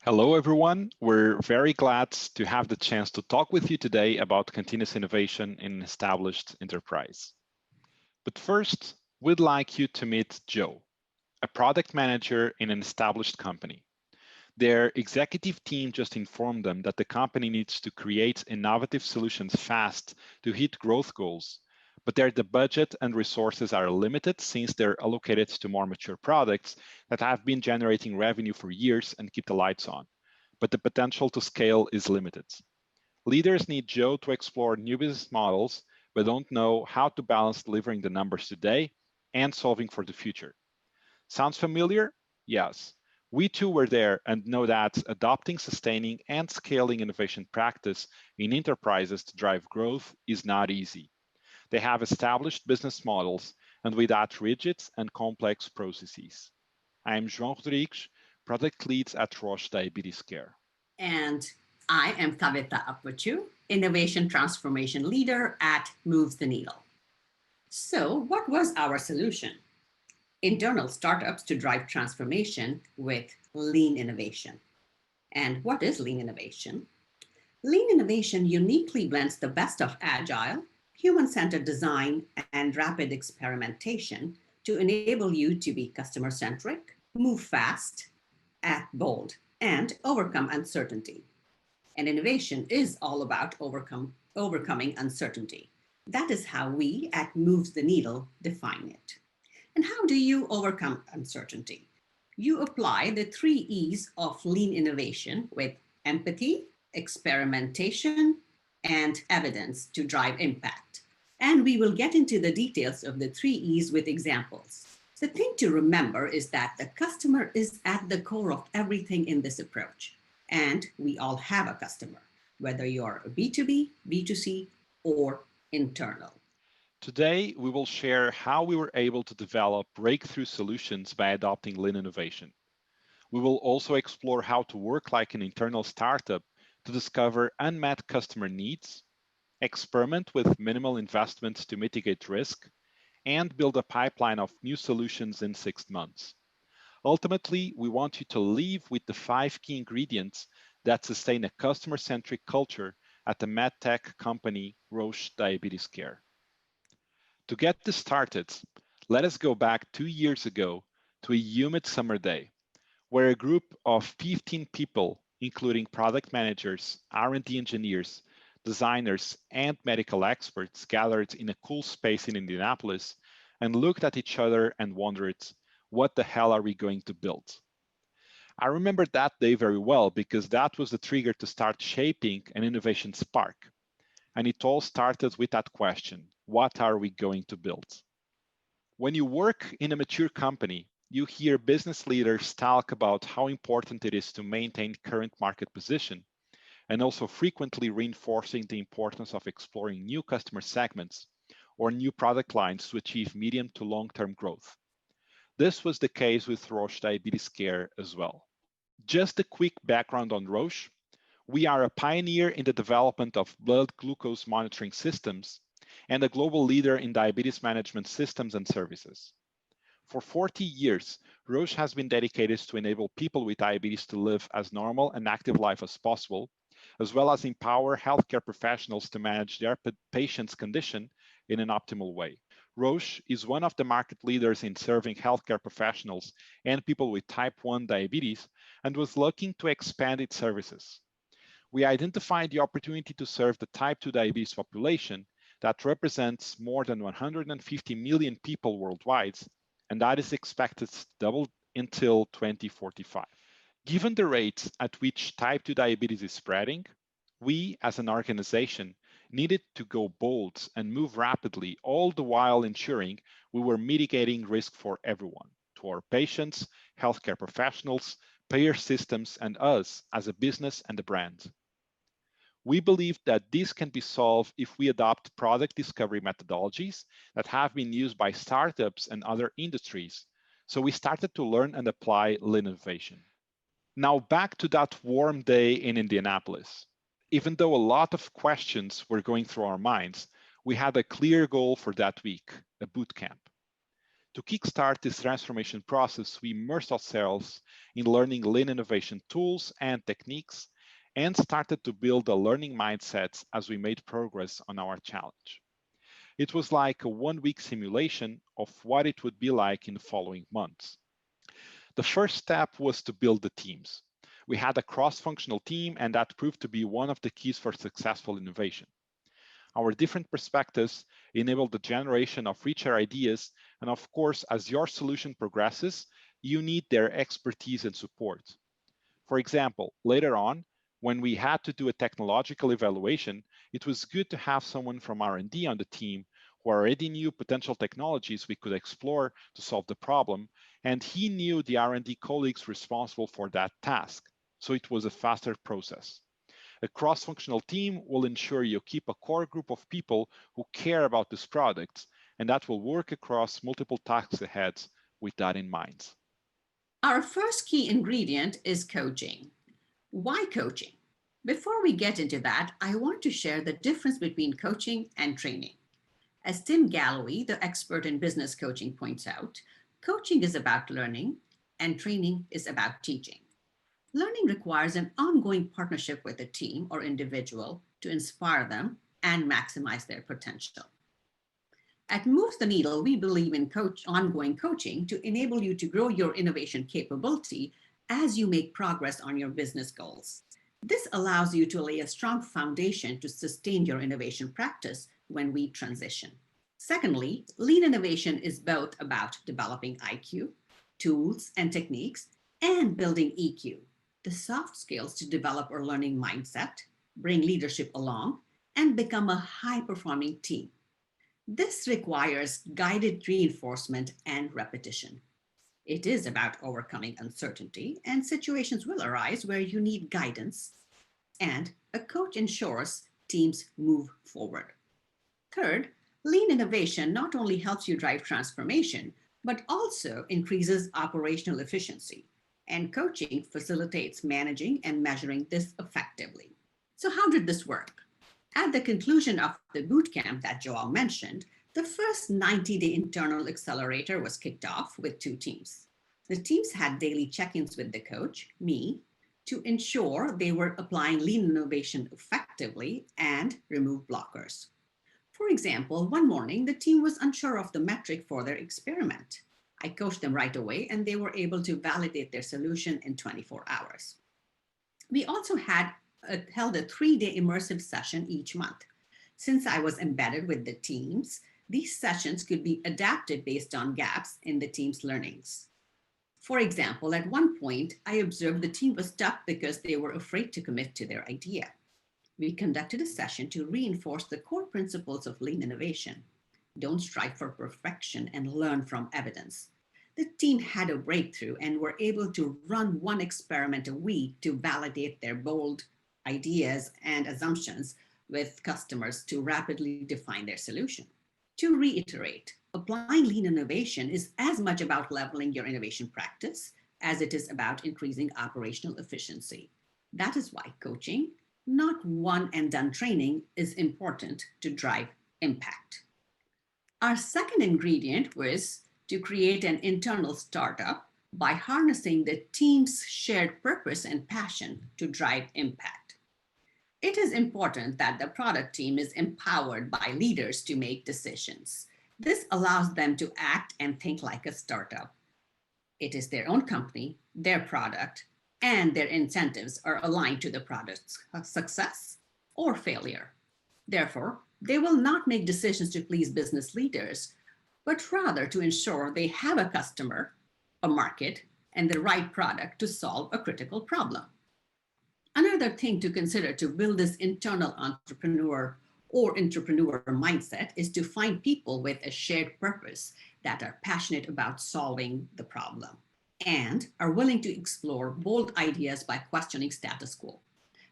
Hello, everyone. We're very glad to have the chance to talk with you today about continuous innovation in an established enterprise. But first, we'd like you to meet Joe, a product manager in an established company. Their executive team just informed them that the company needs to create innovative solutions fast to hit growth goals, but the budget and resources are limited since they're allocated to more mature products that have been generating revenue for years and keep the lights on. But the potential to scale is limited. Leaders need Joe to explore new business models, but don't know how to balance delivering the numbers today and solving for the future. Sounds familiar? Yes. We too were there and know that adopting, sustaining, and scaling innovation practice in enterprises to drive growth is not easy. They have established business models and with that rigid and complex processes. I am João Rodrigues, product lead at Roche Diabetes Care. And I am Kavita Apvachu, Innovation Transformation Leader at Moves the Needle. So, what was our solution? Internal startups to drive transformation with lean innovation. And what is lean innovation? Lean innovation uniquely blends the best of agile, human-centered design, and rapid experimentation to enable you to be customer-centric, move fast, act bold, and overcome uncertainty. And innovation is all about overcoming uncertainty. That is how we at Moves the Needle define it. And how do you overcome uncertainty? You apply the 3 E's of lean innovation with empathy, experimentation, and evidence to drive impact. And we will get into the details of the 3 E's with examples. The thing to remember is that the customer is at the core of everything in this approach. And we all have a customer, whether you're a B2B, B2C, or internal. Today, we will share how we were able to develop breakthrough solutions by adopting lean innovation. We will also explore how to work like an internal startup to discover unmet customer needs, experiment with minimal investments to mitigate risk, and build a pipeline of new solutions in 6 months. Ultimately, we want you to leave with the 5 key ingredients that sustain a customer-centric culture at the medtech company Roche Diabetes Care. To get this started, let us go back 2 years ago to a humid summer day, where a group of 15 people, including product managers, R&D engineers, designers, and medical experts gathered in a cool space in Indianapolis and looked at each other and wondered, what the hell are we going to build? I remember that day very well because that was the trigger to start shaping an innovation spark. And it all started with that question, what are we going to build? When you work in a mature company, you hear business leaders talk about how important it is to maintain current market position, and also frequently reinforcing the importance of exploring new customer segments or new product lines to achieve medium to long-term growth. This was the case with Roche Diabetes Care as well. Just a quick background on Roche. We are a pioneer in the development of blood glucose monitoring systems and a global leader in diabetes management systems and services. For 40 years, Roche has been dedicated to enable people with diabetes to live as normal and active life as possible, as well as empower healthcare professionals to manage their patients' condition in an optimal way. Roche is one of the market leaders in serving healthcare professionals and people with type 1 diabetes and was looking to expand its services. We identified the opportunity to serve the type 2 diabetes population that represents more than 150 million people worldwide, and that is expected to double until 2045. Given the rate at which type 2 diabetes is spreading, we as an organization needed to go bold and move rapidly, all the while ensuring we were mitigating risk for everyone, to our patients, healthcare professionals, payer systems, and us as a business and a brand. We believe that this can be solved if we adopt product discovery methodologies that have been used by startups and other industries. So we started to learn and apply lean innovation. Now back to that warm day in Indianapolis. Even though a lot of questions were going through our minds, we had a clear goal for that week, a boot camp. To kickstart this transformation process, we immersed ourselves in learning lean innovation tools and techniques and started to build a learning mindset as we made progress on our challenge. It was like a 1 week simulation of what it would be like in the following months. The first step was to build the teams. We had a cross-functional team, and that proved to be one of the keys for successful innovation. Our different perspectives enable the generation of richer ideas, and of course, as your solution progresses, you need their expertise and support. For example, later on, when we had to do a technological evaluation, it was good to have someone from R&D on the team who already knew potential technologies we could explore to solve the problem, and he knew the R&D colleagues responsible for that task, so it was a faster process. A cross-functional team will ensure you keep a core group of people who care about this product, and that will work across multiple task heads with that in mind. Our first key ingredient is coaching. Why coaching? Before we get into that, I want to share the difference between coaching and training. As Tim Galloway, the expert in business coaching, points out, coaching is about learning and training is about teaching. Learning requires an ongoing partnership with a team or individual to inspire them and maximize their potential. At Moves the Needle, we believe in ongoing coaching to enable you to grow your innovation capability as you make progress on your business goals. This allows you to lay a strong foundation to sustain your innovation practice when we transition. Secondly, lean innovation is both about developing IQ, tools and techniques, and building EQ, the soft skills to develop a learning mindset, bring leadership along, and become a high-performing team. This requires guided reinforcement and repetition. It is about overcoming uncertainty, and situations will arise where you need guidance, and a coach ensures teams move forward. Third, lean innovation not only helps you drive transformation, but also increases operational efficiency, and coaching facilitates managing and measuring this effectively. So how did this work? At the conclusion of the bootcamp that Joel mentioned, the first 90-day internal accelerator was kicked off with 2 teams. The teams had daily check-ins with the coach, me, to ensure they were applying lean innovation effectively and remove blockers. For example, one morning, the team was unsure of the metric for their experiment. I coached them right away, and they were able to validate their solution in 24 hours. We also held a 3-day immersive session each month. Since I was embedded with the teams, these sessions could be adapted based on gaps in the team's learnings. For example, at one point, I observed the team was stuck because they were afraid to commit to their idea. We conducted a session to reinforce the core principles of lean innovation. Don't strive for perfection and learn from evidence. The team had a breakthrough and were able to run 1 experiment a week to validate their bold ideas and assumptions with customers to rapidly define their solution. To reiterate, applying lean innovation is as much about leveling your innovation practice as it is about increasing operational efficiency. That is why coaching, not one and done training, is important to drive impact. Our second ingredient was to create an internal startup by harnessing the team's shared purpose and passion to drive impact. It is important that the product team is empowered by leaders to make decisions. This allows them to act and think like a startup. It is their own company, their product, and their incentives are aligned to the product's success or failure. Therefore, they will not make decisions to please business leaders, but rather to ensure they have a customer, a market, and the right product to solve a critical problem. Another thing to consider to build this internal entrepreneur or entrepreneur mindset is to find people with a shared purpose that are passionate about solving the problem and are willing to explore bold ideas by questioning status quo.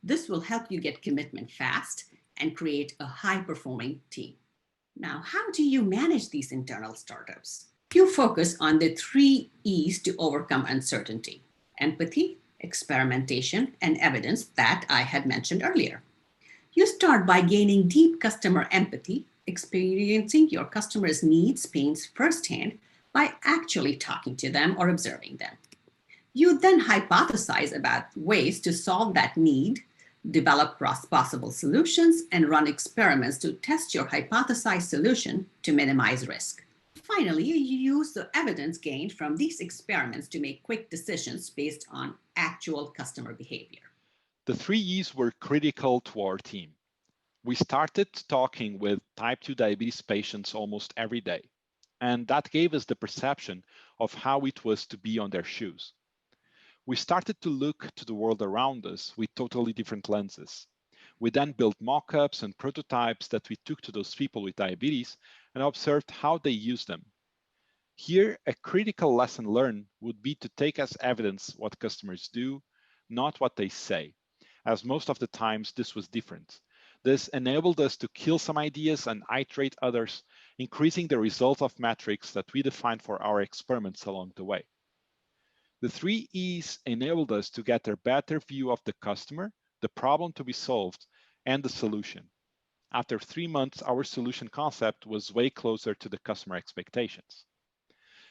This will help you get commitment fast and create a high-performing team. Now, how do you manage these internal startups? You focus on the 3 E's to overcome uncertainty: empathy, experimentation, and evidence that I had mentioned earlier. You start by gaining deep customer empathy, experiencing your customers' needs, pains firsthand, by actually talking to them or observing them. You then hypothesize about ways to solve that need, develop possible solutions, and run experiments to test your hypothesized solution to minimize risk. Finally, you use the evidence gained from these experiments to make quick decisions based on actual customer behavior. The three E's were critical to our team. We started talking with type 2 diabetes patients almost every day, and that gave us the perception of how it was to be on their shoes. We started to look to the world around us with totally different lenses. We then built mock-ups and prototypes that we took to those people with diabetes and observed how they use them. Here, a critical lesson learned would be to take as evidence what customers do, not what they say, as most of the times this was different. This enabled us to kill some ideas and iterate others, increasing the result of metrics that we defined for our experiments along the way. The three E's enabled us to get a better view of the customer, the problem to be solved, and the solution. After 3 months, our solution concept was way closer to the customer expectations.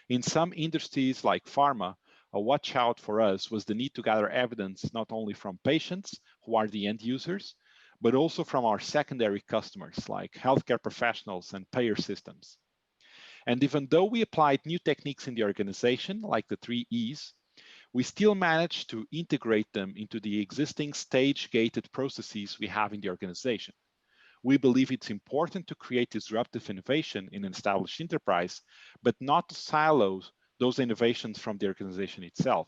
In some industries like pharma, a watch out for us was the need to gather evidence not only from patients, who are the end users, but also from our secondary customers like healthcare professionals and payer systems. And even though we applied new techniques in the organization, like the three E's, we still managed to integrate them into the existing stage-gated processes we have in the organization. We believe it's important to create disruptive innovation in an established enterprise, but not to silo those innovations from the organization itself.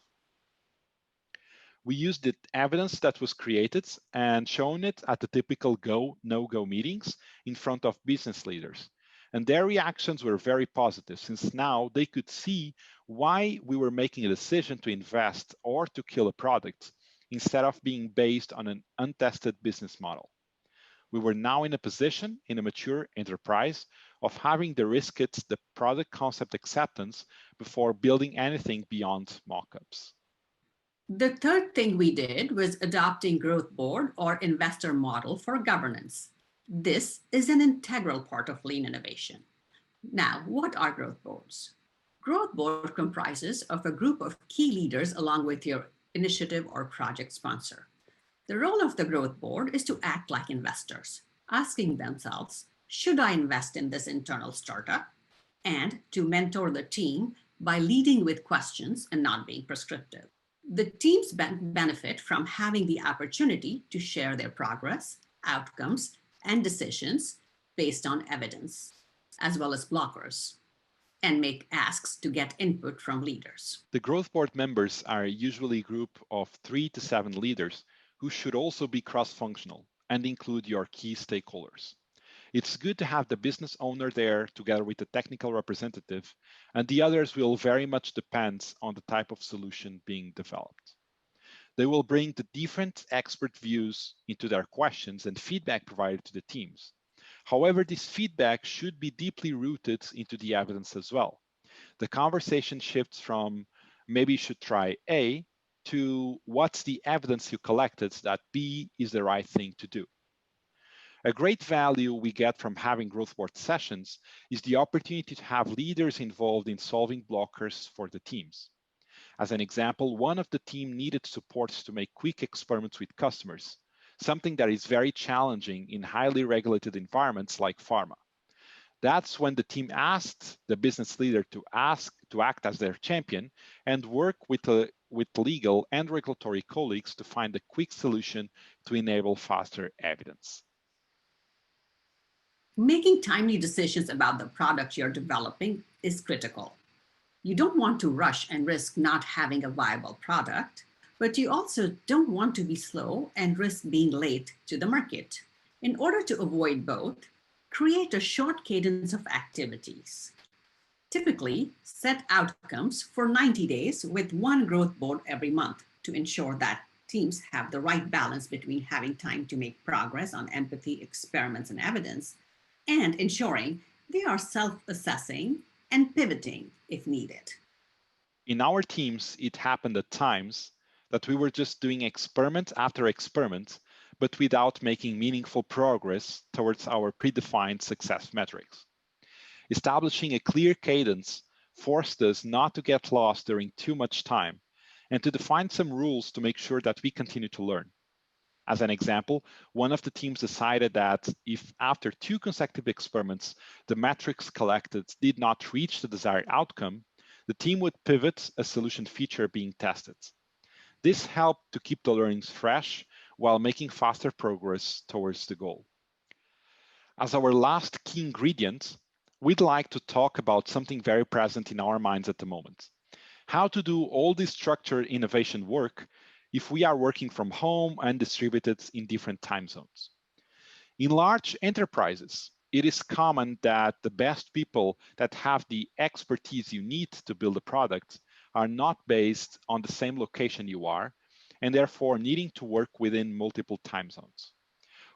We used the evidence that was created and shown it at the typical go, no-go meetings in front of business leaders. And their reactions were very positive, since now they could see why we were making a decision to invest or to kill a product instead of being based on an untested business model. We were now in a position in a mature enterprise of having de-risked the product concept acceptance before building anything beyond mockups. The third thing we did was adopting growth board or investor model for governance. This is an integral part of lean innovation. Now, what are growth boards? Growth board comprises of a group of key leaders along with your initiative or project sponsor. The role of the growth board is to act like investors, asking themselves, should I invest in this internal startup? And to mentor the team by leading with questions and not being prescriptive. The teams benefit from having the opportunity to share their progress, outcomes, and decisions based on evidence, as well as blockers, and make asks to get input from leaders. The growth board members are usually a group of 3 to 7 leaders who should also be cross-functional and include your key stakeholders. It's good to have the business owner there together with the technical representative, and the others will very much depend on the type of solution being developed. They will bring the different expert views into their questions and feedback provided to the teams. However, this feedback should be deeply rooted into the evidence as well. The conversation shifts from maybe you should try A to what's the evidence you collected that B is the right thing to do. A great value we get from having growth board sessions is the opportunity to have leaders involved in solving blockers for the teams. As an example, one of the team needed support to make quick experiments with customers, something that is very challenging in highly regulated environments like pharma. That's when the team asked the business leader to act as their champion and work with legal and regulatory colleagues to find a quick solution to enable faster evidence. Making timely decisions about the product you're developing is critical. You don't want to rush and risk not having a viable product, but you also don't want to be slow and risk being late to the market. In order to avoid both, create a short cadence of activities. Typically, set outcomes for 90 days with one growth board every month to ensure that teams have the right balance between having time to make progress on empathy, experiments, and evidence, and ensuring they are self-assessing and pivoting if needed. In our teams, it happened at times that we were just doing experiment after experiment, but without making meaningful progress towards our predefined success metrics. Establishing a clear cadence forced us not to get lost during too much time and to define some rules to make sure that we continue to learn. As an example, one of the teams decided that if after 2 consecutive experiments, the metrics collected did not reach the desired outcome, the team would pivot a solution feature being tested. This helped to keep the learnings fresh while making faster progress towards the goal. As our last key ingredient, we'd like to talk about something very present in our minds at the moment. How to do all this structured innovation work if we are working from home and distributed in different time zones. In large enterprises, it is common that the best people that have the expertise you need to build a product are not based on the same location you are, and therefore needing to work within multiple time zones.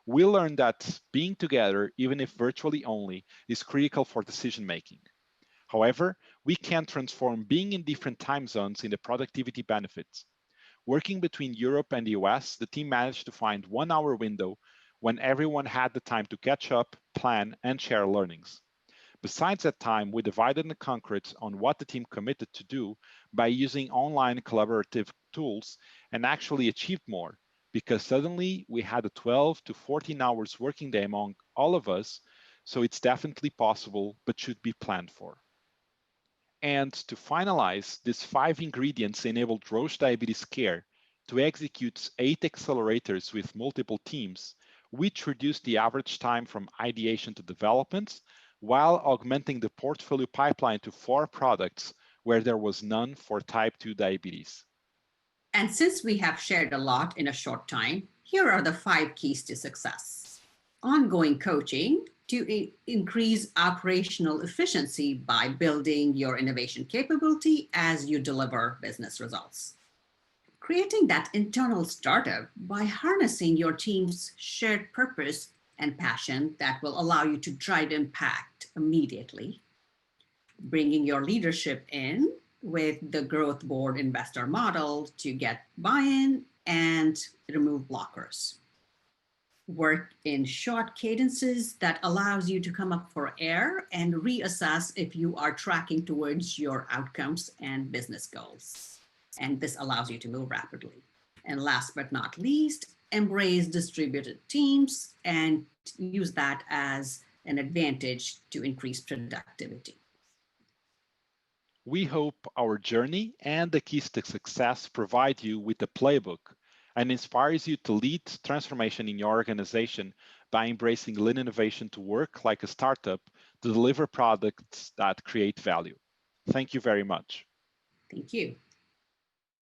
We learned that being together, even if virtually only, is critical for decision making. However, we can transform being in different time zones into productivity benefits. Working between Europe and the US, the team managed to find 1 hour window when everyone had the time to catch up, plan, and share learnings. Besides that time, we divided and conquered on what the team committed to do by using online collaborative tools and actually achieved more because suddenly we had a 12 to 14 hours working day among all of us, so it's definitely possible but should be planned for. And to finalize, these 5 ingredients enabled Roche Diabetes Care to execute 8 accelerators with multiple teams, which reduced the average time from ideation to development, while augmenting the portfolio pipeline to 4 products where there was none for type 2 diabetes. And since we have shared a lot in a short time, here are the 5 keys to success. Ongoing coaching to increase operational efficiency by building your innovation capability as you deliver business results. Creating that internal startup by harnessing your team's shared purpose and passion that will allow you to drive impact immediately. Bringing your leadership in with the growth board investor model to get buy-in and remove blockers. Work in short cadences that allows you to come up for air and reassess if you are tracking towards your outcomes and business goals. And this allows you to move rapidly. And last but not least, embrace distributed teams and use that as an advantage to increase productivity. We hope our journey and the keys to success provide you with a playbook and inspires you to lead transformation in your organization by embracing lean innovation to work like a startup to deliver products that create value. Thank you very much. Thank you.